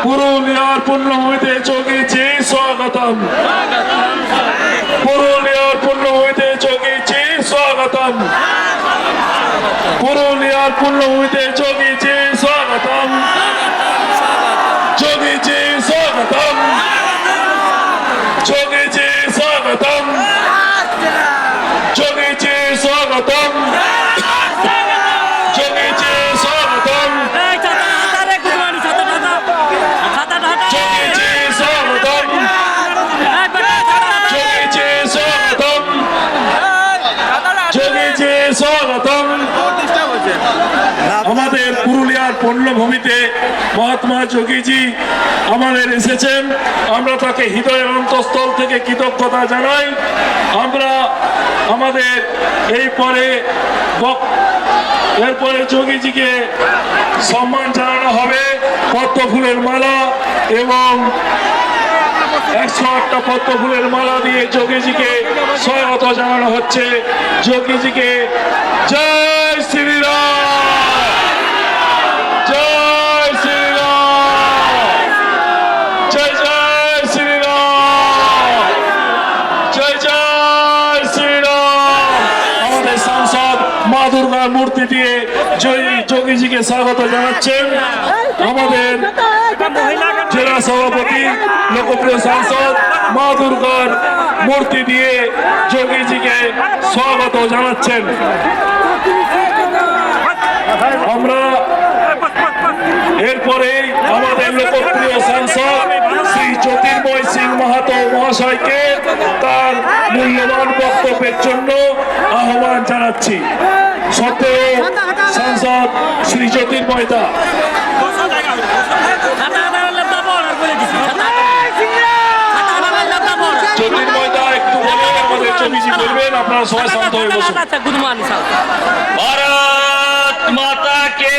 পুরুলিয়ার পূর্ণভূমিতে যোগীজি স্বাগতম। পুরুলিয়ার পূর্ণভূমিতে যোগীজি স্বাগতম। পুরুলিয়ার পূর্ণভূমিতে যোগীজি স্বাগতম। যোগীজি স্বাগতম। যোগীজি স্বাগতম। যোগীজি স্বাগতম। যোগীজি স্বাগতম। যোগীজি স্বাগতম। যোগীজি স্বাগতম। যোগীজি স্বাগতম। আমাদের পুরুলিয়ার পূর্ণভূমিতে মহাত্মা যোগীজি আমাদের এসেছেন, আমরা তাকে হৃদয়ের অন্তঃস্থল থেকে কৃতজ্ঞতা জানাই। আমরা আমাদের এরপরে যোগীজিকে সম্মান জানানো হবে পদ্ম ফুলের মালা এবং 108টা পদ্ম ফুলের মালা দিয়ে যোগীজিকে স্বাগত জানানো হচ্ছে। যোগীজিকে জয় শ্রীরাম, জয় শ্রীরাম, জয় জয় শ্রীরাম, জয় জয় শ্রীরাম। আমাদের সাংসদ মা দুর্গার মূর্তি দিয়ে যোগীজিকে স্বাগত জানাচ্ছেন। আমাদের জেলা সভাপতি লোকপ্রিয় সাংসদ মা দুর্গার মূর্তি দিয়ে যোগীজিকে স্বাগত জানাচ্ছেন। আমরা এরপরে আমাদের লোকপ্রিয় সাংসদ শ্রী জ্যোতির্ময় সিং মাহাতো মহাশয়কে তার মূল্যবান বক্তব্যের জন্য আহ্বান জানাচ্ছি। সত্ত্বেও সাংসদ শ্রী জ্যোতির্ময় দা। জ্যোতির্ময় দা একটু বলে আমাদের যোগীজি বলবেন, আপনারা সবাই শান্ত হয়ে বসুন। भारत माता के